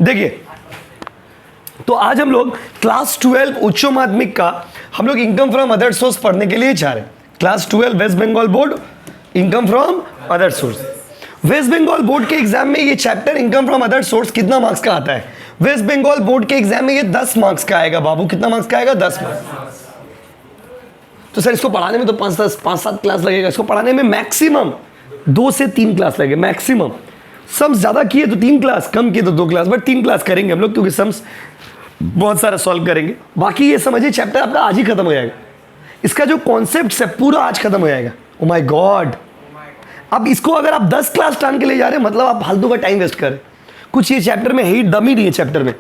देखिए, तो आज हम लोग क्लास 12 उच्च माध्यमिक का हम लोग इनकम फ्रॉम अदर सोर्स पढ़ने के लिए चाह रहे हैं। Class 12 West Bengal board income from other source. West Bengal board के एग्जाम में ये chapter income from other source कितना मार्क्स का आता है? वेस्ट बंगाल बोर्ड के एग्जाम में ये 10 मार्क्स का आएगा बाबू। कितना मार्क्स का आएगा? 10 मार्क्स। तो सर इसको पढ़ाने में तो 5-7 क्लास लगेगा। इसको पढ़ाने में मैक्सिमम 2 से 3 क्लास लगेगा मैक्सिमम। सम्स ज़्यादा किए तो 3 क्लास, कम किए तो 2 क्लास, बट 3 क्लास करेंगे हम लोग क्योंकि सम्स बहुत सारा सॉल्व करेंगे। बाकी ये समझिए चैप्टर आपका आज ही खत्म हो जाएगा। इसका जो कॉन्सेप्ट है पूरा आज खत्म हो जाएगा। ओ माय गॉड, अब इसको अगर आप 10 क्लास टान के ले जा रहे हैं मतलब आप फालतू का टाइम वेस्ट करें। कुछ ये चैप्टर में ही दम ही नहीं है चैप्टर में।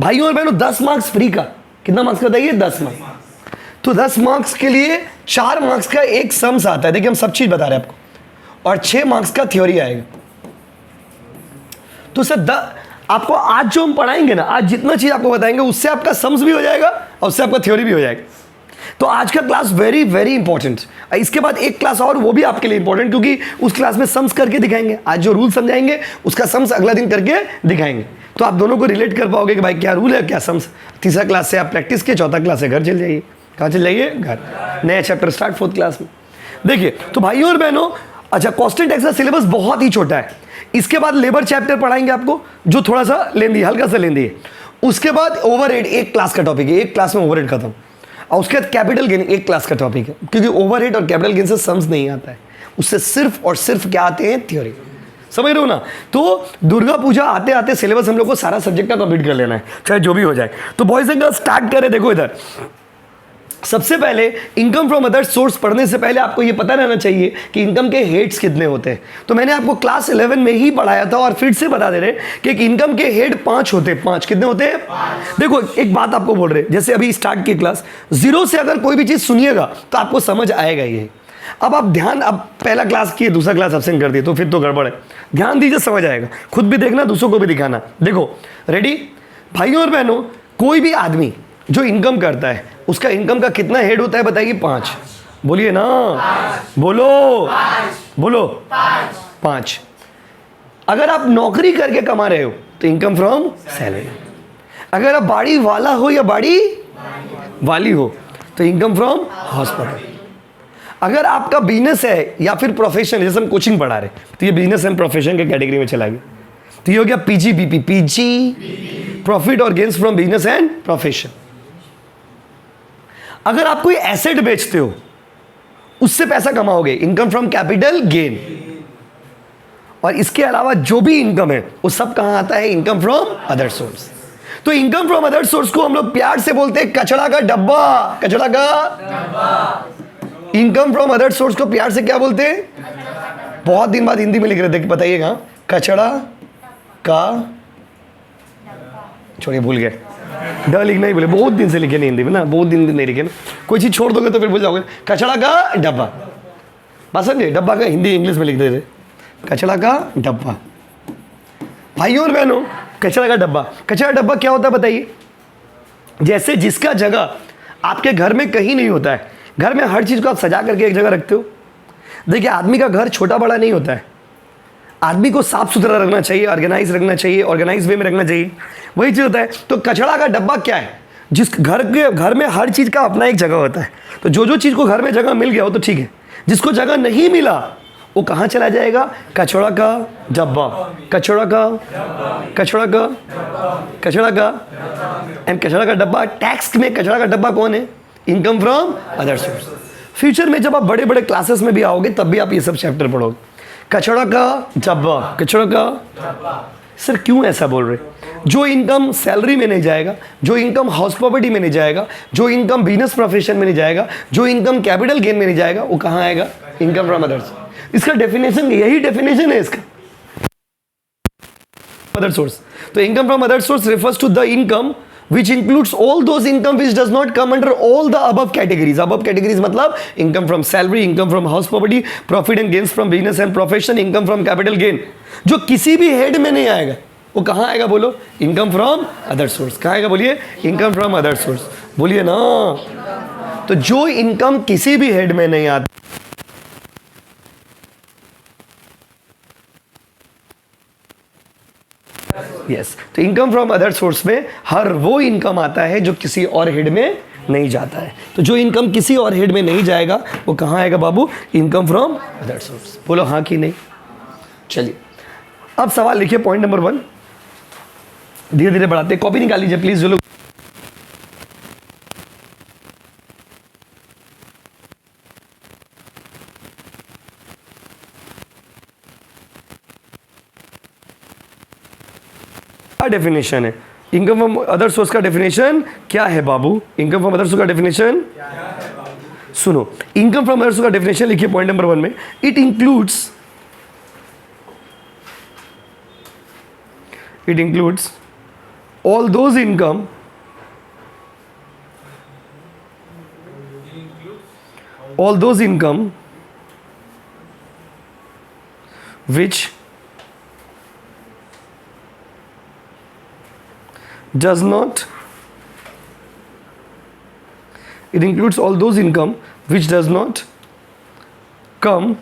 भाइयों और बहनों 10 मार्क्स फ्री का। कितना मार्क्स का बताइए? 10 मार्क्स। तो 10 मार्क्स के लिए 4 मार्क्स का एक सम्स आता है। देखिए हम सब चीज बता रहे हैं आपको, और 6 मार्क्स का थ्योरी आएगा। तो सर आपको आज जो हम पढ़ाएंगे ना, आज जितना चीज आपको बताएंगे उससे आपका सम्स भी हो जाएगा और उससे आपका थ्योरी भी हो जाएगा। तो आज का क्लास वेरी वेरी इंपॉर्टेंट। इसके बाद एक क्लास और, वो भी आपके लिए इंपॉर्टेंट क्योंकि उस क्लास में सम्स करके दिखाएंगे। आज जो रूल समझाएंगे उसका सम्स अगला दिन करके दिखाएंगे। तो आप दोनों को रिलेट कर पाओगे कि भाई क्या रूल है क्या सम्स। तीसरा क्लास से आप प्रैक्टिस किए, चौथा क्लास से घर चल जाइए। कहाँ चल जाइए? घर। नया चैप्टर स्टार्ट 4th क्लास में। देखिए तो भाइयों और बहनों, अच्छा कॉन्स्टेंट एक्स का सिलेबस बहुत ही छोटा है। इसके बाद लेबर चैप्टर पढ़ाएंगे आपको जो थोड़ा सा लेंदी, हल्का सा लेंदी है। उसके बाद ओवरहेड एक क्लास का टॉपिक है, एक क्लास में ओवरहेड खत्म। और उसके बाद कैपिटल गेन एक क्लास का टॉपिक है, क्योंकि ओवरहेड और कैपिटल गेन से सम्स नहीं आता है। उससे सिर्फ और सिर्फ क्या आते हैं? थ्योरी। समझ रहे हो ना? तो दुर्गा पूजा आते आते सिलेबस हम लोग को सारा सब्जेक्ट का कंप्लीट कर लेना है, चाहे जो भी हो जाए। तो बॉयज एंड गर्ल्स स्टार्ट करें। देखो इधर सबसे पहले इनकम फ्रॉम अदर सोर्स पढ़ने से पहले आपको ये पता रहना चाहिए कि इनकम के हेड्स कितने होते हैं। तो मैंने आपको क्लास 11 में ही पढ़ाया था और फिर से बता दे रहे कि इनकम के हेड 5 होते हैं। 5 कितने होते हैं? 5। देखो एक बात आपको बोल रहे, जैसे अभी स्टार्ट की क्लास 0 से अगर कोई भी चीज सुनिएगा तो आपको समझ आएगा ये। अब आप ध्यान, अब पहला क्लास किए दूसरा क्लास अब्सेंट कर दिए तो फिर तो गड़बड़ है। ध्यान दीजिए, समझ आएगा। खुद भी देखना, दूसरों को भी दिखाना। देखो रेडी भाइयों और बहनों, कोई भी आदमी जो इनकम करता है उसका इनकम का कितना हेड होता है बताइए? 5। बोलिए ना, बोलो बोलो 5। अगर आप नौकरी करके कमा रहे हो तो इनकम फ्रॉम सैलरी। अगर आप बाड़ी वाला हो या बाड़ी वाली हो तो इनकम फ्रॉम हॉस्पिटल। अगर आपका बिजनेस है या फिर प्रोफेशन, जैसे हम कोचिंग पढ़ा रहे तो ये बिजनेस एंड प्रोफेशन के कैटेगरी में चला गया। तो ये हो गया पीजीबीपी, पीजी प्रॉफिट और gains from business and profession. अगर आप कोई एसेट बेचते हो उससे पैसा कमाओगे, इनकम फ्रॉम कैपिटल गेन। और इसके अलावा जो भी इनकम है वो सब कहां आता है? Income from other source. तो इनकम फ्रॉम अदर सोर्स को हम लोग प्यार से बोलते हैं कचड़ा का डब्बा। कचड़ा का डब्बा। इनकम फ्रॉम अदर सोर्स को प्यार से क्या बोलते हैं? बहुत दिन बाद हिंदी में लिख रहे थे, बताइएगा। कचड़ा का, छोड़िए भूल गए, ड लिखना ही बोले। बहुत दिन से लिखे नहीं हिंदी में ना, बहुत दिन नहीं लिखे ना। कोई चीज़ छोड़ दोगे तो फिर भूल जाओगे। कचड़ा का डब्बा, बात समझे? डब्बा का हिंदी इंग्लिश में लिख देते, कचड़ा का डब्बा। भाइयों और बहनों, कचड़ा का डब्बा, कचड़ा डब्बा क्या होता है बताइए? जैसे जिसका जगह आपके घर में कहीं नहीं होता है, घर में हर चीज़ को आप सजा करके एक जगह रखते हो। देखिए आदमी का घर छोटा बड़ा नहीं होता है। आदमी को साफ सुथरा रखना चाहिए, ऑर्गेनाइज रखना चाहिए, ऑर्गेनाइज वे में रखना चाहिए, वही चीज़ होता है। तो कचड़ा का डब्बा क्या है? जिस घर में हर चीज़ का अपना एक जगह होता है। तो जो चीज़ को घर में जगह मिल गया हो तो ठीक है, जिसको जगह नहीं मिला वो कहाँ चला जाएगा? कचड़ा का डब्बा। कचड़ा का, कचड़ा का, कचड़ा का एंड कचड़ा का डब्बा। टैक्स में कचड़ा का डब्बा कौन है? Income from other source. Future में जब आप बड़े बड़े क्लासेस में भी आओगे तब भी आप ये सब चैप्टर पढ़ोगे। कचड़ा का डब्बा, कचड़ा का डब्बा। सर क्यों ऐसा बोल रहे? जो इनकम सैलरी में नहीं जाएगा, जो इनकम हाउस प्रॉपर्टी में नहीं जाएगा, जो इनकम बिजनेस प्रोफेशन में नहीं जाएगा, जो इनकम कैपिटल गेन में नहीं जाएगा, वो कहाँ आएगा? Income from others. इसका डेफिनेशन, यही डेफिनेशन है इसका, अदर सोर्स। तो income from other source refers to the income which includes all those income which does not come under all the above categories. Above categories मतलब income from salary, income from house property, profit and gains from business and profession, income from capital gain. जो किसी भी head में नहीं आएगा वो कहाँ आएगा? बोलो, इनकम फ्रॉम अदर सोर्स। कहाँ आएगा? बोलिए, इनकम फ्रॉम अदर सोर्स। बोलिए ना। तो जो इनकम किसी भी हेड में नहीं आती, यस, तो इनकम फ्रॉम अदर सोर्स में हर वो इनकम आता है जो किसी और हेड में नहीं जाता है। तो जो इनकम किसी और हेड में नहीं जाएगा वो कहाँ आएगा बाबू? Income from other source. बोलो हाँ कि नहीं? चलिए अब सवाल लिखिए, पॉइंट नंबर 1, धीरे धीरे बढ़ाते, कॉपी निकाल लीजिए प्लीज जो लोग। डेफिनेशन है इनकम फ्रॉम अदर सोर्स का डेफिनेशन क्या है बाबू? इनकम फ्रॉम अदर सोर्स का डेफिनेशन सुनो, इनकम फ्रॉम अदर सोर्स का डेफिनेशन लिखिए पॉइंट नंबर 1 में, it includes all those income which does not come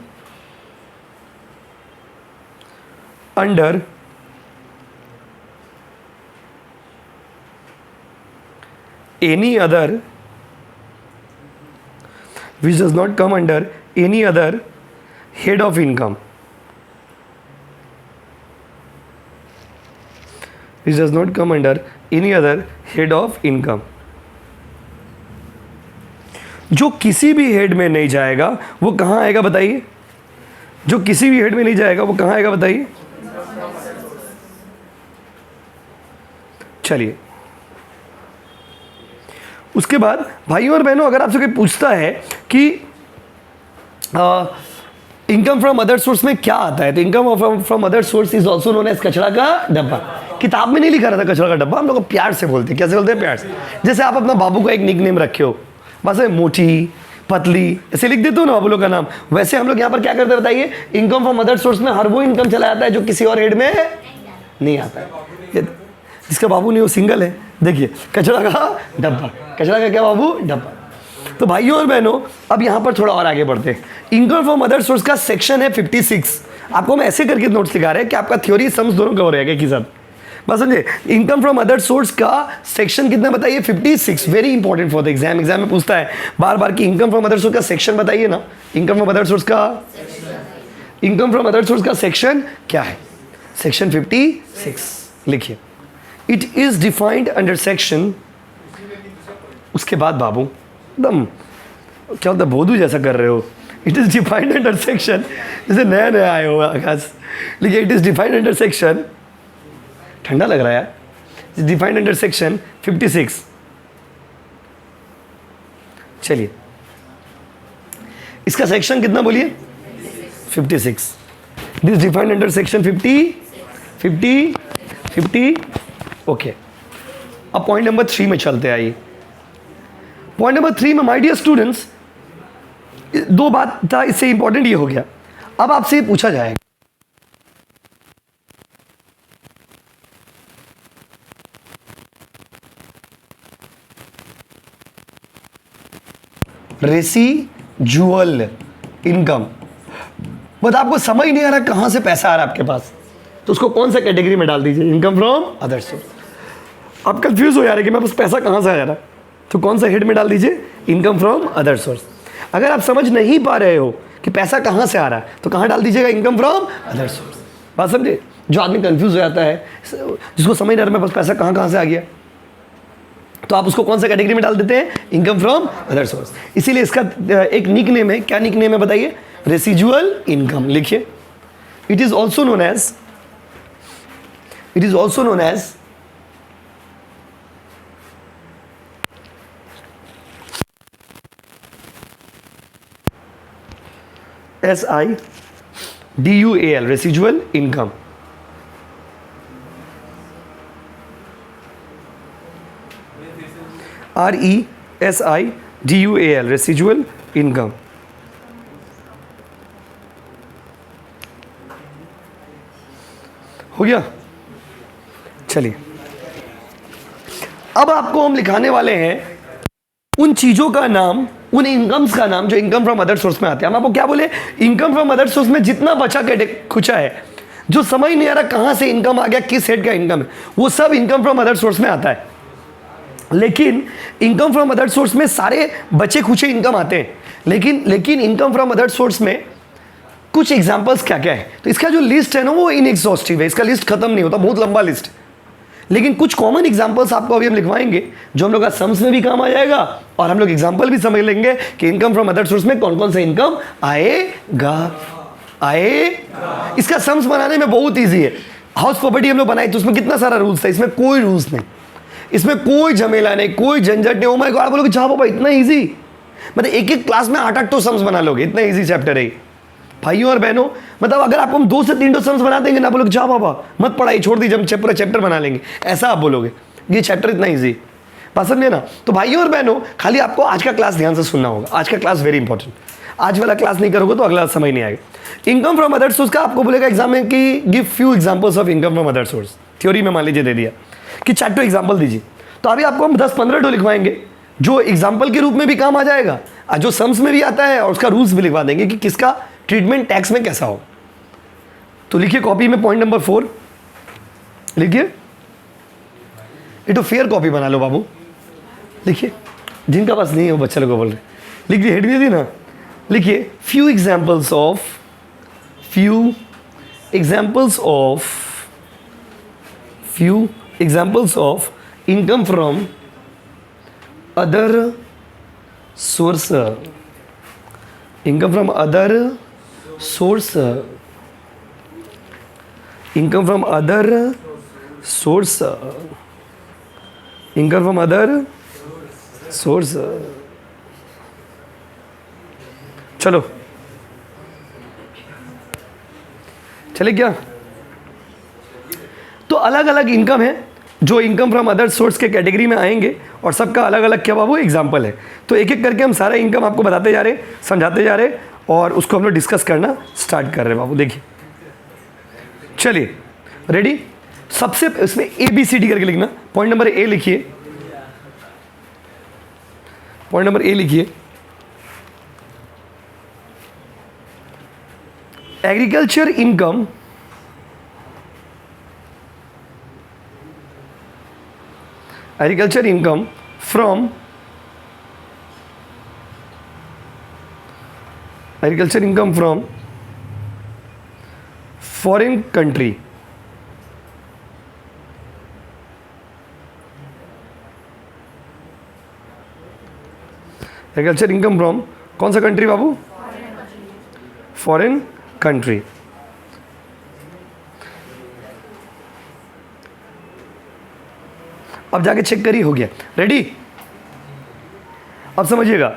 under any other head of income, जो किसी भी हेड में नहीं जाएगा वो कहाँ आएगा बताइए? जो किसी भी हेड में नहीं जाएगा वो कहाँ आएगा बताइए? चलिए उसके बाद भाइयों और बहनों, अगर आपसे कोई पूछता है कि इनकम फ्रॉम अदर सोर्स में क्या आता है, तो income from other source is also known as कचरा का डब्बा। किताब में नहीं लिखा रहता कचरा का डब्बा, हम लोग प्यार से बोलते हैं। कैसे बोलते हैं? प्यार से। जैसे आप अपना बाबू का एक निक नेम रखे हो, बस मोटी पतली ऐसे लिख देते हो ना बाबू लोग का नाम, वैसे हम लोग यहाँ पर क्या करते हैं बताइए? इनकम फ्रॉम अदर सोर्स में हर वो इनकम चला जाता है जो किसी और हेड में नहीं आता है। जिसका बाबू नहीं वो सिंगल है, देखिए कचरा का डब्बा, कचरा का क्या बाबू? डब्बा। तो भाइयों और बहनों अब यहाँ पर थोड़ा और आगे बढ़ते हैं। इनकम फ्रॉम अदर सोर्स का सेक्शन है 56। आपको हम ऐसे करके नोट्स लिखा रहे हैं कि आपका थ्योरी सम्स दोनों कवर रहेगा कि साथ, बस समझे। इनकम फ्रॉम अदर सोर्स का सेक्शन कितना बताइए? 56। Very important for the exam में पूछता है बार बार कि इनकम फ्रॉम अदर सोर्स का सेक्शन बताइए ना। इनकम फ्रॉम अदर सोर्स का सेक्शन क्या है? सेक्शन 56 लिखिए। It is defined under section, उसके बाद बाबू एकदम क्या होता है बोधू जैसा कर रहे हो। It is defined under section, जैसे नया नया आए हो आकाश, लिखिए it is defined under section, ठंडा लग रहा है यार, डिफाइंड अंडर सेक्शन 56। चलिए इसका सेक्शन कितना बोलिए? 56। This defined under section 50। Okay, अब पॉइंट नंबर 3 में चलते आइए। पॉइंट नंबर 3 में माय डियर स्टूडेंट्स, 2 बात था, इससे इंपॉर्टेंट ये हो गया। अब आपसे पूछा जाएगा रेसिजुअल इनकम, बट आपको समझ नहीं आ रहा कहां से पैसा आ रहा है आपके पास, तो उसको कौन सा कैटेगरी में डाल दीजिए? Income from other source. आप कंफ्यूज हो जा रहे हैं कि मेरे पास पैसा कहां से आ रहा है, तो कौन सा हेड में डाल दीजिए? Income from other source. अगर आप समझ नहीं पा रहे हो कि पैसा कहां से आ रहा है तो कहां डाल दीजिएगा? Income from other source. बात समझे? जो आदमी कंफ्यूज हो जाता है, जिसको समझ नहीं आ रहा मेरे पास पैसा कहां से आ गया, तो आप उसको कौन सा कैटेगरी में डाल देते हैं? Income from other source. इसीलिए इसका एक निक नेम है। क्या निक नेम है बताइए? Residual income. लिखिए, it is also known as SIDUAL, residual income. RESIDUAL, residual income. हो गया? चलिए अब आपको हम लिखाने वाले हैं उन चीजों का नाम, उन इनकम्स का नाम जो इनकम फ्रॉम अदर सोर्स में आते हैं। हम आपको क्या बोले? इनकम फ्रॉम अदर सोर्स में जितना बचा खुचा है, जो समझ नहीं आ रहा कहाँ से इनकम आ गया, किस हेड का इनकम है, वो सब इनकम फ्रॉम अदर सोर्स में आता है। लेकिन इनकम फ्रॉम अदर सोर्स में सारे बचे खुचे इनकम आते हैं, लेकिन इनकम फ्रॉम अदर सोर्स में कुछ एग्जांपल्स क्या क्या है। तो इसका जो लिस्ट है ना वो इनएग्जॉस्टिव है, इसका लिस्ट खत्म नहीं होता, बहुत लंबा लिस्ट। लेकिन कुछ कॉमन एग्जांपल्स आपको अभी हम लिखवाएंगे जो हम लोग का सम्स में भी काम आ जाएगा, और हम लोग एग्जांपल भी समझ लेंगे कि इनकम फ्रॉम अदर सोर्स में कौन कौन सा इनकम आएगा। इसका सम्स बनाने में बहुत ईजी है। हाउस प्रॉपर्टी हम लोग बनाए तो उसमें कितना सारा रूल्स था, इसमें कोई रूल्स नहीं, इसमें कोई झमेला नहीं, कोई झंझट नहीं। ओ माय गॉड बोलोगे जा बाबा इतना ईजी, मतलब एक एक क्लास में 8-8 तो सम्स बना लोगे, इतना ईजी चैप्टर है भाइयों और बहनों। मतलब अगर आपको हम 2 से 3 सम्स बना देंगे ना, बोलोगे जा बाबा मत पढ़ाई, छोड़ दीजिए, हम पूरा चैप्टर बना लेंगे, ऐसा आप बोलोगे। ये चैप्टर इतना ईजी, पसंद है ना। तो भाइयों और बहनों खाली आपको आज का क्लास ध्यान से सुनना होगा, आज का क्लास वेरी इंपॉर्टेंट। आज वाला क्लास नहीं करोगे तो अगला समझ नहीं आएगा। इनकम फ्रॉम अदर सोर्स का आपको बोलेगा एग्जाम में कि give few examples of income from other source. Theory में मान लीजिए दे दिया कि 4 एग्जांपल दीजिए, तो अभी आपको हम 10-15 तो लिखवाएंगे जो एग्जांपल के रूप में भी काम आ जाएगा, और जो सम्स में भी आता है, और उसका रूल्स भी लिखवा देंगे कि किसका ट्रीटमेंट टैक्स में कैसा हो। तो लिखिए कॉपी में पॉइंट नंबर 4 लिखिए, ये तो फेयर कॉपी बना लो बाबू, लिखिए, जिनका पास नहीं है वो बच्चा लोग को बोल रहे, लिखिए, हेड दे दी ना, लिखिए few examples of income from other source, income from other source, income from other source, income from other source. चलो चले क्या। तो अलग अलग इनकम है जो इनकम फ्रॉम अदर सोर्स के कैटेगरी में आएंगे, और सबका अलग अलग क्या बाबू एग्जाम्पल है। तो एक एक करके हम सारा इनकम आपको बताते जा रहे, समझाते जा रहे, और उसको हम लोग डिस्कस करना स्टार्ट कर रहे हैं बाबू। देखिए चलिए रेडी। सबसे इसमें ABCD करके लिखना। पॉइंट नंबर A लिखिए, पॉइंट नंबर A लिखिए, agriculture income from foreign country. Agriculture income from कौन सा कंट्री बाबू, फॉरेन कंट्री। अब जाके चेक करिए, हो गया रेडी। अब समझिएगा,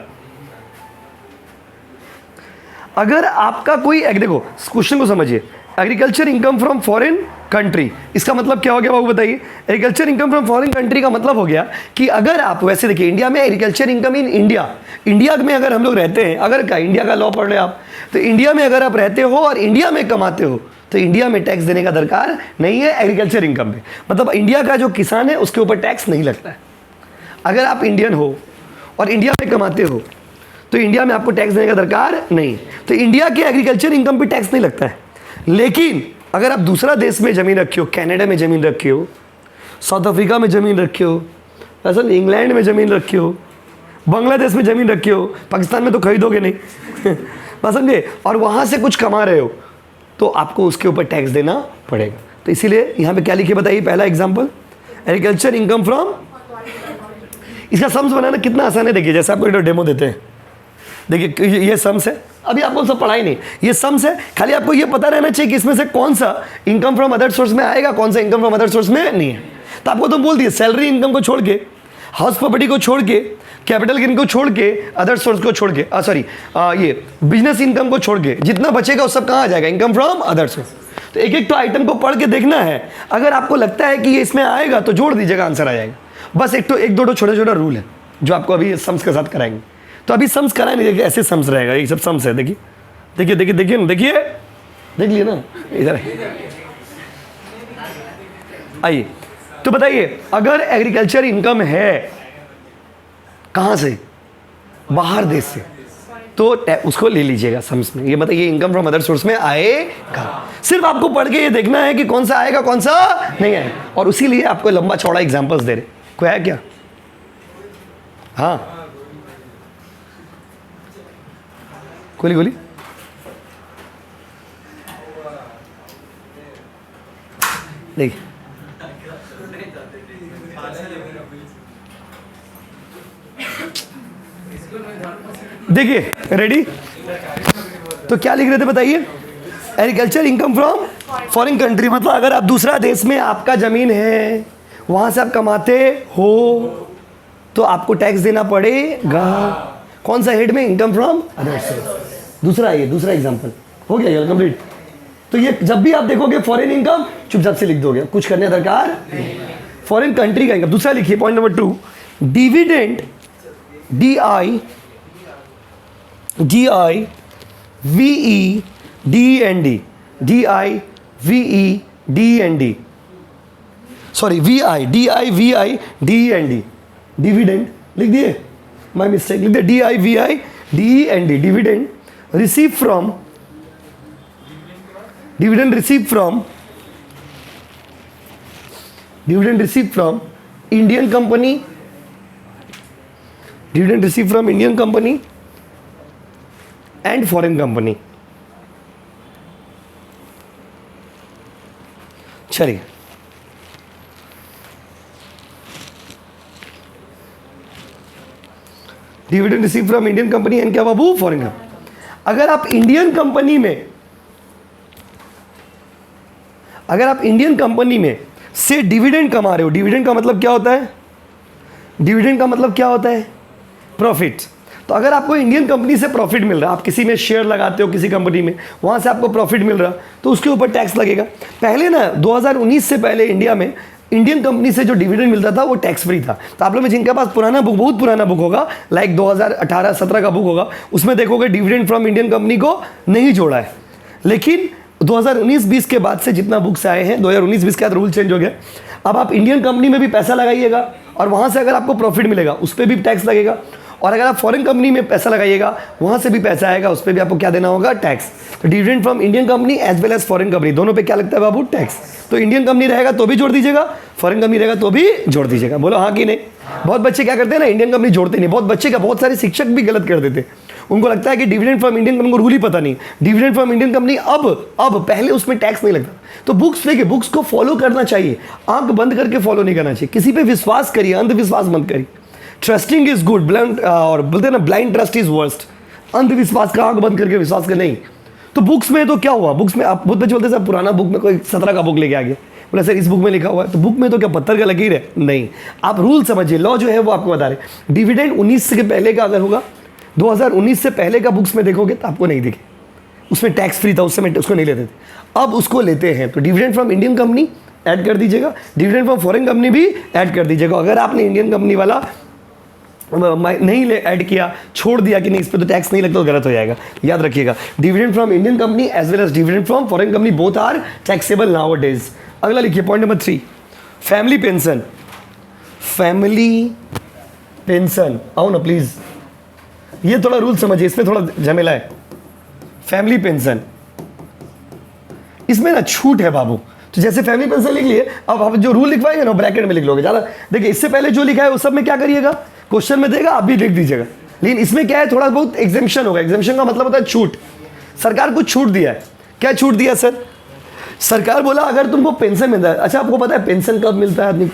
अगर आपका कोई देखो क्वेश्चन को समझिए, agriculture income from foreign country, इसका मतलब क्या हो गया बाबू बताइए। Agriculture income from foreign country का मतलब हो गया कि अगर आप, वैसे देखिए इंडिया में एग्रीकल्चर इनकम इन इंडिया में अगर हम लोग रहते हैं, अगर क्या इंडिया का लॉ पढ़ रहे हैं आप, तो इंडिया में अगर आप रहते हो और इंडिया में कमाते हो तो इंडिया में टैक्स देने का दरकार नहीं है एग्रीकल्चर इनकम पे। मतलब इंडिया का जो किसान है उसके ऊपर टैक्स नहीं लगता है। अगर आप इंडियन हो और इंडिया में कमाते हो तो इंडिया में आपको टैक्स देने का दरकार नहीं, तो इंडिया के एग्रीकल्चर इनकम पे टैक्स नहीं लगता है। लेकिन अगर आप दूसरा देश में ज़मीन रखे हो, कनाडा में ज़मीन रखे हो, साउथ अफ्रीका में ज़मीन रखे हो, असल इंग्लैंड में ज़मीन रखे हो, बांग्लादेश में ज़मीन रखे हो, पाकिस्तान में तो खरीदोगे नहीं समझे, और वहाँ से कुछ कमा रहे हो तो आपको उसके ऊपर टैक्स देना पड़ेगा। तो इसीलिए यहाँ पे क्या लिखे बताइए, पहला एग्जाम्पल एग्रीकल्चर इनकम फ्रॉम, इसका सम्स बनाना कितना आसान है। देखिए जैसे आपको एक डेमो देते हैं, देखिए ये सम्स है, अभी आपको सब पढ़ाई नहीं, ये सम्स है, खाली आपको ये पता रहना चाहिए कि इसमें से कौन सा इनकम फ्रॉम अदर सोर्स में आएगा, कौन सा इनकम फ्रॉम अदर सोर्स में नहीं है। तो आपको तो बोल दिए सैलरी इनकम को छोड़ के, हाउस प्रॉपर्टी को छोड़ के, कैपिटल गेन को छोड़ के, अदर सोर्स को छोड़ के, ये बिजनेस इनकम को छोड़ के जितना बचेगा वो सब कहाँ आ जाएगा, इनकम फ्रॉम अदर सोर्स। तो एक एक तो आइटम को पढ़ के देखना है, अगर आपको लगता है कि ये इसमें आएगा तो जोड़ दीजिएगा, आंसर आ जाएगा। बस एक दो छोटा रूल है जो आपको अभी सम्स के साथ कराएंगे। तो अभी सम्स कराए नहीं, देखिए ऐसे सम्स रहेगा, ये सब सम्स है। देखिए देखिए देखिए देखिए देखिए देख लिए ना, इधर आइए। तो बताइए अगर एग्रीकल्चर इनकम है कहाँ से, बाहर देश से, तो उसको ले लीजिएगा सम्स में। ये मतलब ये इनकम फ्रॉम अदर सोर्स में आएगा। सिर्फ आपको पढ़ के ये देखना है कि कौन सा आएगा कौन सा नहीं आएगा, और उसी लिए आपको लंबा चौड़ा एग्जांपल्स दे रहे। कोई है क्या? हाँ गोली गोली। देखिए देखिए रेडी। तो क्या लिख रहे थे बताइए? Agriculture income from foreign country, मतलब अगर आप दूसरा देश में आपका जमीन है, वहां से आप कमाते हो, तो आपको टैक्स देना पड़ेगा। कौन सा हेड में? Income from other source. दूसरा, ये दूसरा एग्जांपल हो गया, ये कंप्लीट। तो ये जब भी आप देखोगे फॉरेन इनकम, चुपचाप से लिख दोगे, कुछ करने दरकार। फॉरेन कंट्री का इनकम। दूसरा लिखिए point number 2, dividend, DIVEDEND, sorry VIDIVIDEND, dividend लिख दिए, माई मिस्टेक, लिख दिए DIVIDEND, dividend receive from, dividend receive from Indian company, dividend receive from Indian company and foreign company. चलिए dividend receive from Indian company and क्या बाबू? Foreign company. अगर आप Indian company में से डिविडेंड कमा रहे हो, डिविडेंड का मतलब क्या होता है? डिविडेंड का मतलब क्या होता है? प्रॉफिट। तो अगर आपको इंडियन कंपनी से प्रॉफिट मिल रहा है, आप किसी में शेयर लगाते हो किसी कंपनी में, वहाँ से आपको प्रॉफिट मिल रहा, तो उसके ऊपर टैक्स लगेगा। पहले ना 2019 से पहले इंडिया में इंडियन कंपनी से जो डिविडेंड मिलता था वो टैक्स फ्री था। तो आप लोग में जिनके पास पुराना बुक, बहुत पुराना बुक होगा, लाइक 2018-17 का बुक होगा, उसमें देखोगे डिविडेंड फ्रॉम इंडियन कंपनी को नहीं जोड़ा है। लेकिन 2019-20 के बाद से जितना बुक्स आए हैं, 2019-20 के बाद रूल चेंज हो गया। अब आप इंडियन कंपनी में भी पैसा लगाइएगा और वहाँ से अगर आपको प्रॉफिट मिलेगा उस पर भी टैक्स लगेगा, और अगर आप फॉरेन कंपनी में पैसा लगाइएगा वहाँ से भी पैसा आएगा, उस पर भी आपको क्या देना होगा? टैक्स। तो dividend from Indian company as well as foreign company, दोनों पे क्या लगता है बाबू? टैक्स। तो इंडियन कंपनी रहेगा तो भी जोड़ दीजिएगा, फॉरेन कंपनी रहेगा तो भी जोड़ दीजिएगा। बोलो हाँ कि नहीं? बहुत बच्चे क्या करते हैं ना, इंडियन कंपनी जोड़ते नहीं। बहुत सारे शिक्षक भी गलत कर देते। उनको लगता है कि डिविडेंड फ्रॉम इंडियन कंपनी को रूल ही पता नहीं। डिविडेंड फ्रॉम इंडियन कंपनी अब पहले उसमें टैक्स नहीं लगता। तो बुक्स देखिए, बुक्स को फॉलो करना चाहिए, आंख बंद करके फॉलो नहीं करना चाहिए। किसी पे विश्वास करिए, अंधविश्वास मत करिए। ट्रस्टिंग इज गुड, ब्लाइंड और बोलते हैं ना ब्लाइंड ट्रस्ट इज वर्स्ट। अंधविश्वास का आंख बंद करके विश्वास कर नहीं। तो बुक्स में तो क्या हुआ, बुक्स में आप बहुत बच्चे बोलते हैं सर पुराना बुक में कोई 17 का बुक लेके आ गया, बोला सर इस बुक में लिखा हुआ है, तो बुक में तो क्या पत्थर का लकीर है? नहीं, आप रूल समझिए, लॉ जो है वो आपको बता रहे। डिविडेंड 19 के पहले का अगर होगा, 2019 से पहले का बुक्स में देखोगे तो आपको नहीं दिखे, उसमें टैक्स फ्री था, उस समय उसको नहीं लेते थे, अब उसको लेते हैं। तो dividend from Indian company add कर दीजिएगा, डिविडेंड फ्रॉम फॉरेन कंपनी भी ऐड कर दीजिएगा। अगर आपने इंडियन कंपनी वाला नहीं ऐड किया, छोड़ दिया कि नहीं इस पर तो टैक्स नहीं लगता, तो गलत हो जाएगा। याद रखिएगा, dividend from Indian company as well as dividend from foreign company both are taxable nowadays. अगला लिखिए point number 3, family pension. Family pension, आओ ना प्लीज, ये थोड़ा रूल समझिए, इसमें थोड़ा झमेला है। फैमिली पेंशन, इसमें ना छूट है बाबू। तो जैसे फैमिली पेंशन लिख लिए, अब आप जो रूल लिखवाएंगे ना ब्रैकेट में लिख लोगे ज़्यादा। देखिए इससे पहले जो लिखा है वो सब में क्या करिएगा, क्वेश्चन में देगा आप भी लिख दीजिएगा। लेकिन इसमें क्या है, थोड़ा बहुत एग्जेम्पशन होगा। एग्जेम्पशन का मतलब होता है छूट। सरकार कुछ छूट दिया है। क्या छूट दिया सर? सरकार बोला अगर तुमको पेंशन मिलता है, अच्छा आपको पता है पेंशन कब मिलता है आदमी?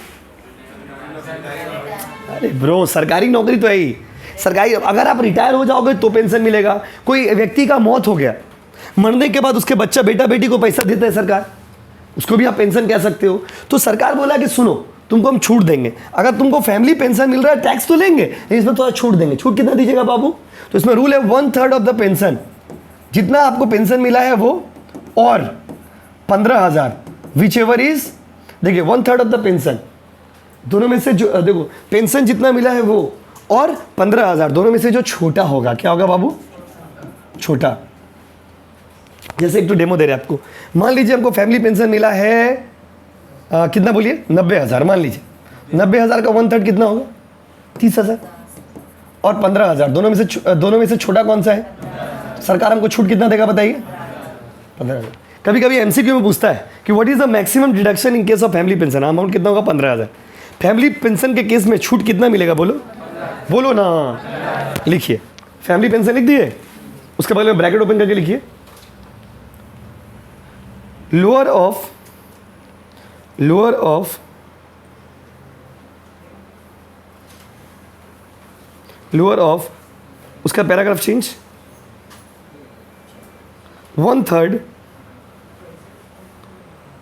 अरे ब्रो, सरकारी नौकरी तो है ही सरकारी। अगर आप रिटायर हो जाओगे तो पेंशन मिलेगा। कोई व्यक्ति का मौत हो गया, मरने के बाद उसके बच्चा बेटा बेटी को पैसा देता है सरकार, उसको भी आप पेंशन कह सकते हो। तो सरकार बोला कि सुनो तुमको हम छूट देंगे, अगर तुमको फैमिली पेंशन मिल रहा है टैक्स तो लेंगे, लेकिन इसमें थोड़ा छूट देंगे। छूट कितना दीजिएगा बाबू? तो इसमें रूल है 1/3 ऑफ द पेंशन, जितना आपको पेंशन मिला है वो, और 15,000 विच एवर इज, देखिए 1/3 ऑफ द पेंशन, दोनों में से जो देखो पेंशन जितना मिला है वो और 15,000, दोनों में से जो छोटा होगा क्या होगा बाबू? छोटा। जैसे एक तो डेमो दे रहे हैं आपको, मान लीजिए हमको फैमिली पेंशन मिला है कितना बोलिए? 90,000 मान लीजिए। 90,000 का 1/3 कितना होगा? 30,000। और 15,000, दोनों में से छोटा कौन सा है? सरकार हमको छूट कितना देगा बताइए? 15,000। कभी कभी एमसीक्यू में पूछता है कि what is the maximum deduction in case of family pension, amount कितना होगा? 15,000। फैमिली पेंशन के केस में छूट कितना मिलेगा? बोलो ना, लिखिए। फैमिली पेंशन लिख दिए, उसके बगल में ब्रैकेट ओपन करके लिखिए लोअर ऑफ उसका पैराग्राफ चेंज 1/3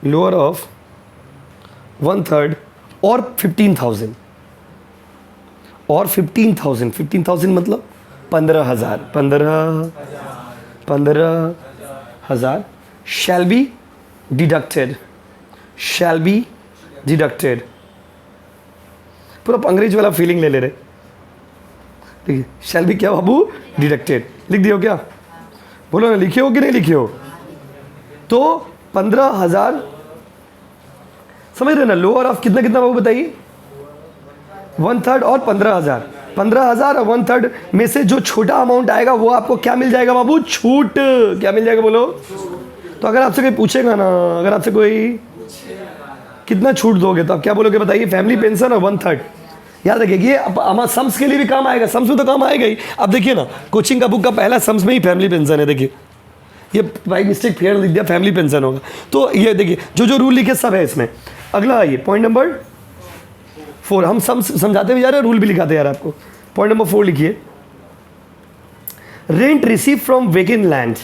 लोअर ऑफ 1/3 और 15,000 15,000 मतलब 15,000 shall be deducted। पूरा अंग्रेज वाला फीलिंग ले रहे। ठीक है, shall be क्या बाबू? डिडक्टेड। लिख दियो क्या? बोलो ना, लिखे हो कि नहीं लिखे हो? तो 15,000 समझ रहे ना? लोअर ऑफ कितना बाबू बताइए? 1/3 और 15,000 और 1/3 में से जो छोटा अमाउंट आएगा वो आपको क्या मिल जाएगा बाबू? छूट। क्या मिल जाएगा बोलो? तो अगर आपसे कोई पूछेगा ना, अगर आपसे कोई कितना छूट दोगे तो आप क्या बोलोगे बताइए? फैमिली पेंशन और 1/3। याद रखिए ये हमारा सम्स के लिए भी काम आएगा, सम्स में तो काम आएगा ही। अब देखिए ना, कोचिंग का बुक का पहला सम्स में ही फैमिली पेंशन है। देखिए ये बाई मिस्टेक फेयर लिख दिया, फैमिली पेंशन होगा। तो ये देखिए जो रूल लिखे सब है इसमें। अगला आइए पॉइंट नंबर 4। हम समझाते हुए जा रहे हैं, रूल भी लिखाते यार आपको। पॉइंट नंबर 4 लिखिए, rent receive from vacant land.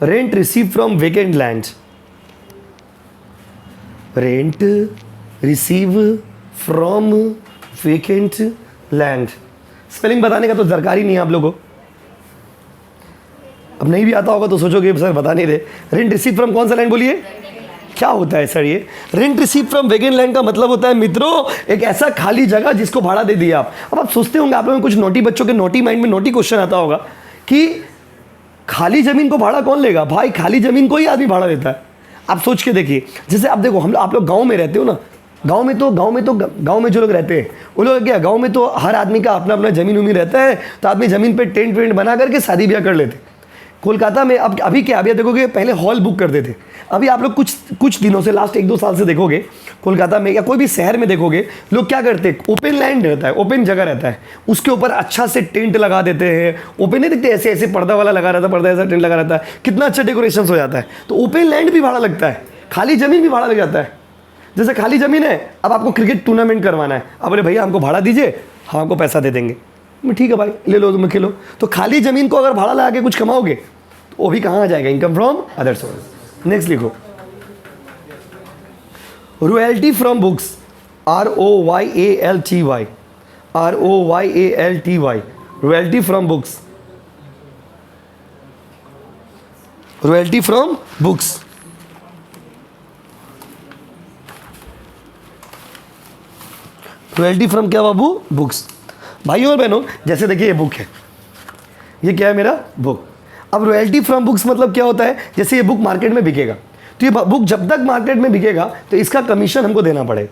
Rent receive from vacant land, rent receive from vacant land. Spelling बताने का तो दरकार ही नहीं है आप लोगों को। अब नहीं भी आता होगा तो सोचोगे सर बता नहीं रहे। रेंट रिसीव फ्रॉम कौन सा लैंड बोलिए? क्या होता है सर ये? Rent receive from vacant land का मतलब होता है मित्रों एक ऐसा खाली जगह जिसको भाड़ा दे दिया आप। अब आप सोचते होंगे आप लोगों में कुछ नोटी बच्चों के नोटी माइंड में नोटी क्वेश्चन आता होगा कि खाली जमीन को भाड़ा कौन लेगा? भाई खाली जमीन को ही आदमी भाड़ा देता है। आप सोच के देखिए, जैसे आप देखो आप लोग गांव में रहते हो ना, गांव में जो लोग रहते हैं वो लोग क्या, गांव में तो हर आदमी का अपना अपना जमीन उमीन रहता है, तो आदमी जमीन पे टेंट वेंट बना करके शादी ब्याह कर लेते। कोलकाता में अब अभी क्या, अभी देखोगे पहले हॉल बुक करते थे। अभी आप लोग कुछ दिनों से, लास्ट 1-2 साल से देखोगे कोलकाता में या कोई भी शहर में देखोगे, लोग क्या करते हैं, ओपन लैंड रहता है, ओपन जगह रहता है, उसके ऊपर अच्छा से टेंट लगा देते हैं। ओपन नहीं दिखते, ऐसे ऐसे पर्दा वाला लगा रहता है, पर्दा ऐसा टेंट लगा रहता है, कितना अच्छा डेकोरेशन हो जाता है। तो ओपन लैंड भी भाड़ा लगता है, खाली ज़मीन भी भाड़ा लग जाता है। जैसे खाली ज़मीन है, अब आपको क्रिकेट टूर्नामेंट करवाना है, अब बोले भैया हमको भाड़ा दीजिए, हम आपको पैसा दे देंगे। ठीक है भाई ले लो, तुम खेलो। तो खाली ज़मीन को अगर भाड़ा लगा के कुछ कमाओगे तो वो भी कहाँ आ जाएगा? Income from other source. Next लिखो, royalty from books, ROYALTY, royalty from books, royalty from books. Royalty from क्या बाबू? बुक्स। भाइयों और बहनों, जैसे देखिए ये बुक है, ये क्या है मेरा? बुक। अब रॉयल्टी फ्रॉम बुक्स मतलब क्या होता है? जैसे ये बुक मार्केट में बिकेगा, तो ये बुक जब तक मार्केट में बिकेगा तो इसका कमीशन हमको देना पड़ेगा।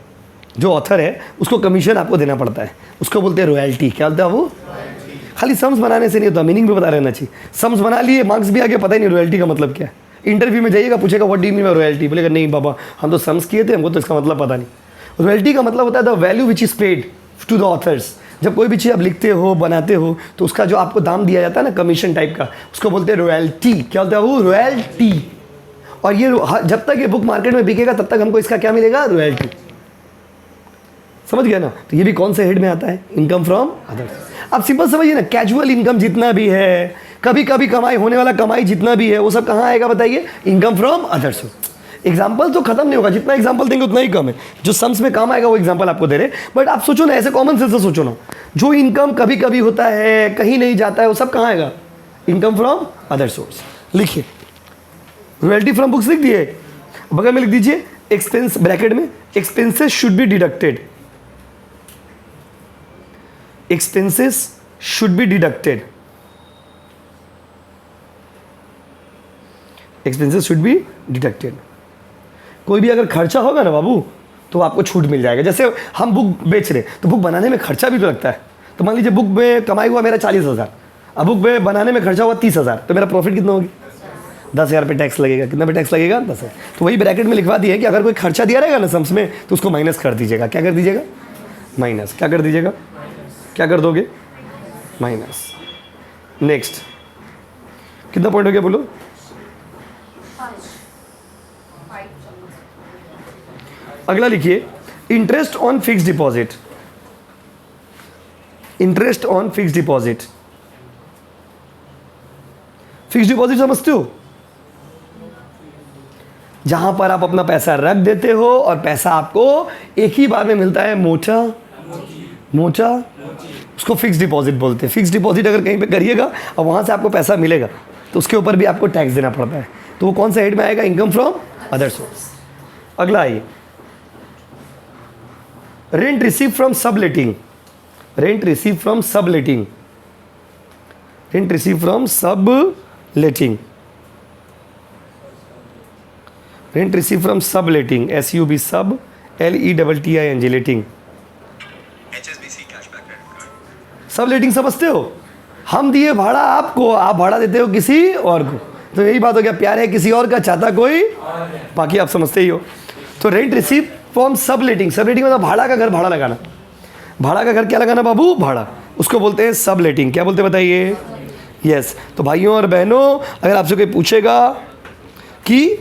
जो ऑथर है उसको कमीशन आपको देना पड़ता है, उसको बोलते हैं रॉयल्टी। क्या बोलते हैं वो? खाली सम्स बनाने से नहीं होता, मीनिंग भी पता रहना चाहिए। सम्स बना लिए, मार्क्स भी आगे, पता ही नहीं रॉयल्टी का मतलब क्या है। इंटरव्यू में जाइएगा, पूछेगा what do you mean by royalty, बोलेगा नहीं बाबा हम तो सम्स किए थे, हमको तो इसका मतलब पता नहीं। रॉयल्टी का मतलब होता है the value which is paid to the authors. जब कोई भी चीज़ आप लिखते हो, बनाते हो, तो उसका जो आपको दाम दिया जाता है ना, कमीशन टाइप का, उसको बोलते हैं रॉयल्टी। क्या होता है वो? रॉयल्टी। और ये जब तक ये बुक मार्केट में बिकेगा तब तक हमको इसका क्या मिलेगा? रॉयल्टी। समझ गया ना? तो ये भी कौन से हेड में आता है? Income from others. अब सिंपल समझिए ना, कैजुअल इनकम जितना भी है, कभी कभी कमाई होने वाला कमाई जितना भी है, वो सब कहाँ आएगा बताइए? Income from others. एग्जाम्पल तो खत्म नहीं होगा, जितना एग्जाम्पल देंगे उतना ही कम है। जो सम्स में काम आएगा वो एग्जाम्पल आपको दे रहे। बट आप सोचो ना, ऐसे कॉमन सेंस से सोचो ना, जो इनकम कभी कभी होता है, कहीं नहीं जाता है, वो सब कहाँ आएगा? Income from other source. लिखिए रॉयल्टी फ्रॉम बुक्स लिख दिए, बगल में लिख दीजिए एक्सपेंस, ब्रैकेट में expenses should be deducted. Expenses should be deducted, expenses should be deducted. कोई भी अगर खर्चा होगा ना बाबू तो आपको छूट मिल जाएगा। जैसे हम बुक बेच रहे तो बुक बनाने में खर्चा भी तो लगता है, तो मान लीजिए बुक में कमाई हुआ मेरा 40,000, अब बुक में बनाने में खर्चा हुआ 30,000, तो मेरा प्रॉफिट कितना होगी? 10,000 पे टैक्स लगेगा। कितना पे टैक्स लगेगा? 10,000। तो वही ब्रैकेट में लिखवा दिया है कि अगर कोई खर्चा दिया रहेगा ना सम्स में, तो उसको माइनस कर दीजिएगा। क्या कर दीजिएगा? माइनस। क्या कर दीजिएगा? क्या कर दोगे? माइनस। नेक्स्ट कितना पॉइंट हो गया बोलो? अगला लिखिए, interest on fix deposit. Interest on fix deposit. Fix deposit समझते हो? जहां पर आप अपना पैसा रख देते हो और पैसा आपको एक ही बार में मिलता है, मोटा मोटा, उसको फिक्स डिपॉजिट बोलते हैं। फिक्स डिपॉजिट अगर कहीं पे करिएगा और वहां से आपको पैसा मिलेगा तो उसके ऊपर भी आपको टैक्स देना पड़ता है। तो वो कौन सा हेड में आएगा? Income from other source. अगला आइए, rent receive from subletting. Rent receive from subletting. Rent receive from subletting. Rent receive from subletting, SUB, सब LETTING, लेटिंग। सबलेटिंग समझते हो? हम दिए भाड़ा आपको, आप भाड़ा देते हो किसी और को, तो यही बात हो गया, प्यार है किसी और का, चाहता कोई, बाकी आप समझते ही हो। तो rent receive from subletting. Subletting मतलब भाड़ा का घर भाड़ा लगाना। भाड़ा का घर क्या लगाना बाबू? भाड़ा। उसको बोलते हैं सबलेटिंग। क्या बोलते बताइए? यस। तो भाइयों और बहनों, अगर आपसे कोई पूछेगा कि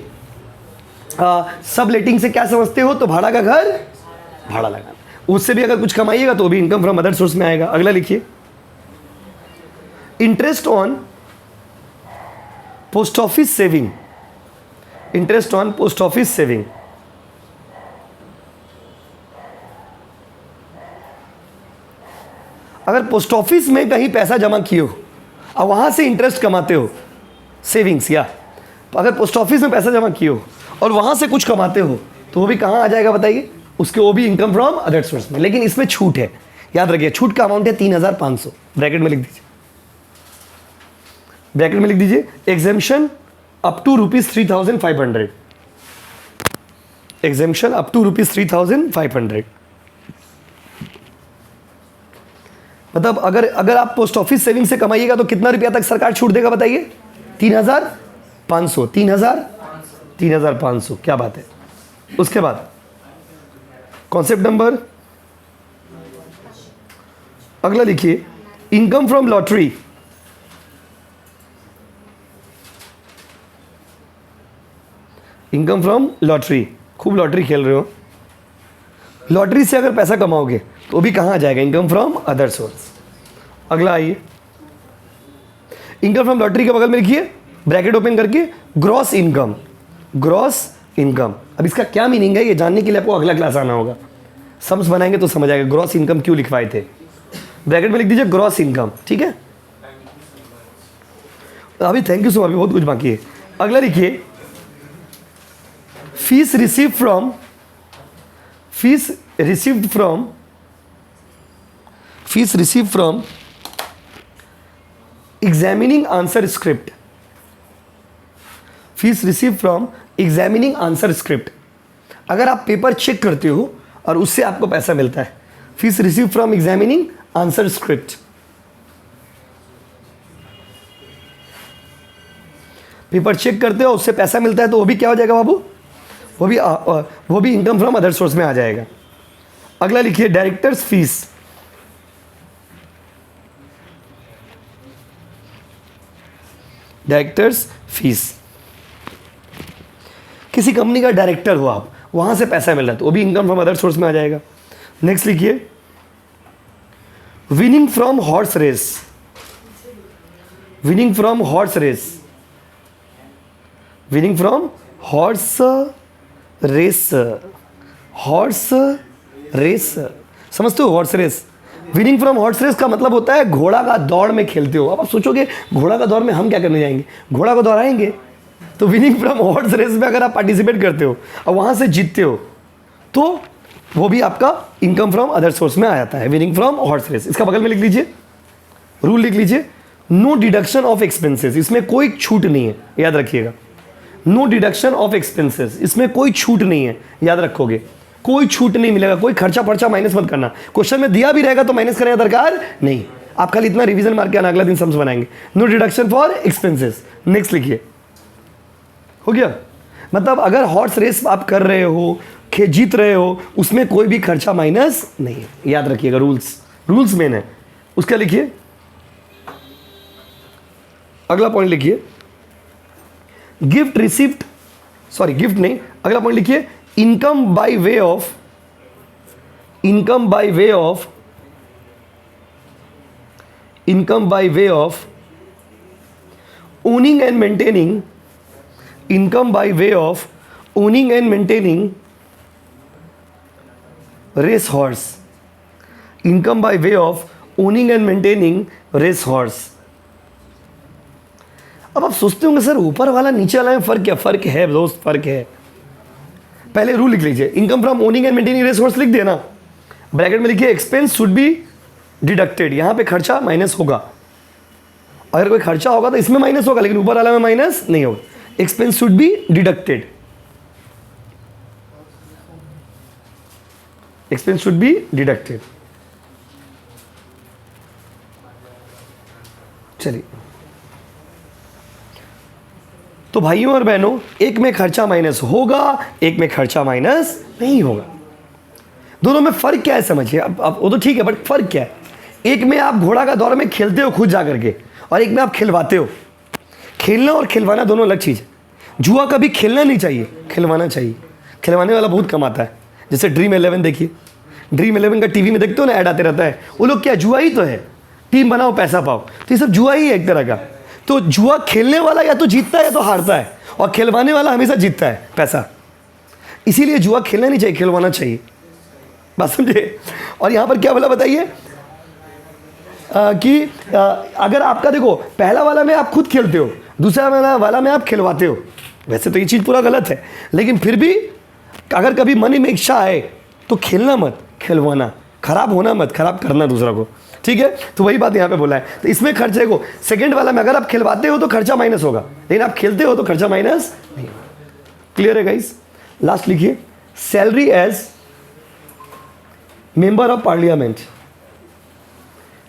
सबलेटिंग से क्या समझते हो, तो भाड़ा का घर भाड़ा लगाना। उससे भी अगर कुछ कमाइएगा तो भी इनकम फ्रॉम अदर सोर्स में आएगा। अगला लिखिए, interest on post office saving. Interest on post office saving. अगर पोस्ट ऑफिस में कहीं पैसा जमा किए हो और वहां से इंटरेस्ट कमाते हो, सेविंग्स, या अगर पोस्ट ऑफिस में पैसा जमा किए हो और वहां से कुछ कमाते हो, तो वो भी कहां आ जाएगा बताइए? उसके वो भी इनकम फ्रॉम अदर सोर्स में। लेकिन इसमें छूट है, याद रखिए, छूट का अमाउंट है 3,500। ब्रैकेट में लिख दीजिए, ब्रैकेट में लिख दीजिए, exemption up to ₹3,500। Exemption up to ₹3,500। मतलब अगर आप पोस्ट ऑफिस सेविंग से कमाइएगा तो कितना रुपया तक सरकार छूट देगा बताइए? 3,500। 3,500, क्या बात है। उसके बाद कॉन्सेप्ट नंबर अगला लिखिए, income from lottery. Income from lottery, खूब लॉटरी खेल रहे हो, लॉटरी से अगर पैसा कमाओगे तो भी कहां आ जाएगा? Income from other source. अगला आइए, इनकम फ्रॉम लॉटरी के बगल में लिखिए, ब्रैकेट ओपन करके, ग्रॉस इनकम। Gross income. अब इसका क्या मीनिंग है ये जानने के लिए आपको अगला क्लास आना होगा, सम्स बनाएंगे तो समझ आएगा ग्रॉस इनकम क्यों लिखवाए थे। ब्रैकेट में लिख दीजिए ग्रॉस इनकम, ठीक है। अभी थैंक यू सो मच, अभी बहुत कुछ बाकी है। अगला लिखिए, fees receive from, fees received from, fees receive from examining answer script. Fees receive from examining answer script. अगर आप पेपर चेक करते हो और उससे आपको पैसा मिलता है, fees receive from examining answer script. Paper check करते हो उससे पैसा मिलता है तो वो भी क्या हो जाएगा बाबू? वो भी इनकम फ्रॉम अदर सोर्स में आ जाएगा। अगला लिखिए, डायरेक्टर्स फीस। डायरेक्टर्स फीस, किसी कंपनी का डायरेक्टर हो आप, वहां से पैसा मिल रहा है तो वो भी इनकम फ्रॉम अदर सोर्स में आ जाएगा। नेक्स्ट लिखिए, winning from horse race. Winning from horse race. Winning from horse race. Horse race समझते हो? Horse race, winning from horse race का मतलब होता है घोड़ा का दौड़ में खेलते हो। अब आप सोचोगे घोड़ा का दौड़ में हम क्या करने जाएंगे? घोड़ा को दौड़ाएंगे। तो विनिंग फ्रॉम हॉर्स रेस में अगर आप पार्टिसिपेट करते हो और वहां से जीतते हो तो वो भी आपका इनकम फ्रॉम अदर सोर्स में आ जाता है, विनिंग फ्रॉम हॉर्स रेस। इसका बगल में लिख लीजिए, रूल लिख लीजिए, नो डिडक्शन ऑफ एक्सपेंसेस। इसमें कोई छूट नहीं है, याद रखिएगा। नो डिडक्शन ऑफ एक्सपेंसेस, इसमें कोई छूट नहीं है, याद रखोगे। कोई छूट नहीं मिलेगा, कोई खर्चा पर्चा माइनस मत करना। क्वेश्चन में दिया भी रहेगा तो माइनस करने का दरकार नहीं, आप खाली इतना रिवीजन मार के आना, अगला दिन सम्स बनाएंगे। No deduction for expenses. Next लिखिए, हो गया। मतलब अगर हॉर्स रेस आप कर रहे हो, जीत रहे हो, उसमें कोई भी खर्चा माइनस नहीं है, याद रखिएगा। रूल्स मेन है। उसका लिखिए अगला पॉइंट, लिखिए गिफ्ट रिसिप्ट, सॉरी गिफ्ट नहीं, अगला पॉइंट लिखिए income by way of owning and maintaining, income by way of owning and maintaining race horse, income by way of owning and maintaining race horse। अब आप सोचते होंगे sir ऊपर वाला नीचे वाला में फर्क क्या? फर्क है दोस्त, फर्क है। पहले रूल लिख लीजिए, income from owning and maintaining race horse लिख दिया ना, ब्रैकेट में लिखिए एक्सपेंस शुड बी डिडक्टेड, यहां पे खर्चा माइनस होगा। अगर कोई खर्चा होगा तो इसमें माइनस होगा, लेकिन ऊपर वाला में माइनस नहीं होगा। Expense should be deducted, expense should be deducted. चलिए, तो भाइयों और बहनों, एक में खर्चा माइनस होगा, एक में खर्चा माइनस नहीं होगा। दोनों में फर्क क्या है समझिए। अब वो तो ठीक है, बट फर्क क्या है? एक में आप घोड़ा का दौर में खेलते हो खुद जा करके, और एक में आप खिलवाते हो। खेलना और खिलवाना दोनों अलग चीज़ है। जुआ कभी खेलना नहीं चाहिए, खिलवाना चाहिए। खिलवाने वाला बहुत कमाता है। जैसे ड्रीम 11 देखिए, ड्रीम 11 का टीवी में देखते हो ना, ऐड आते रहता है। वो लोग क्या, जुआ ही तो है, टीम बनाओ पैसा पाओ, तो ये सब जुआ ही है एक तरह का। तो जुआ खेलने वाला या तो जीतता है या तो हारता है, और खिलवाने वाला हमेशा जीतता है पैसा। इसीलिए जुआ खेलना नहीं चाहिए, खिलवाना चाहिए। बात समझे? और यहाँ पर क्या बोला बताइए कि अगर आपका देखो, पहला वाला में आप खुद खेलते हो, दूसरा वाला में आप खिलवाते हो। वैसे तो ये चीज़ पूरा गलत है, लेकिन फिर भी अगर कभी मन में इच्छा आए तो खेलना मत, खिलवाना। खराब होना मत, खराब करना दूसरा को, ठीक है? तो वही बात यहाँ पे बोला है। तो इसमें खर्चे को, सेकंड वाला में अगर आप खिलवाते हो तो खर्चा माइनस होगा, लेकिन आप खेलते हो तो खर्चा माइनस नहीं। क्लियर है गाइस? लास्ट लिखिए, salary as member of parliament,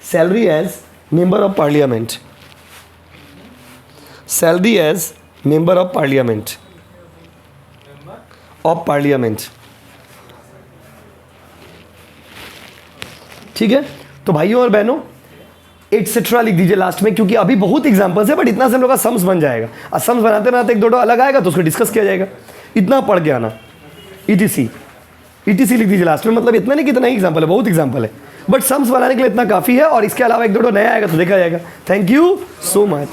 salary as member of parliament, salary as member of parliament, ठीक है? तो भाइयों और बहनों, एटसेट्रा लिख दीजिए लास्ट में, क्योंकि अभी बहुत एग्जांपल्स है, बट इतना से हम लोग का सम्स बन जाएगा। और सम्स बनाते बनाते एक दो अलग आएगा तो उसको डिस्कस किया जाएगा। इतना पढ़ के आना, ईटीसी लिख दीजिए लास्ट में। मतलब इतना नहीं, कितना ही एग्जाम्पल है, बहुत एग्जाम्पल है, बट सम्स बनाने के लिए इतना काफ़ी है। और इसके अलावा एक दो नया आएगा तो देखा जाएगा। Thank you so much.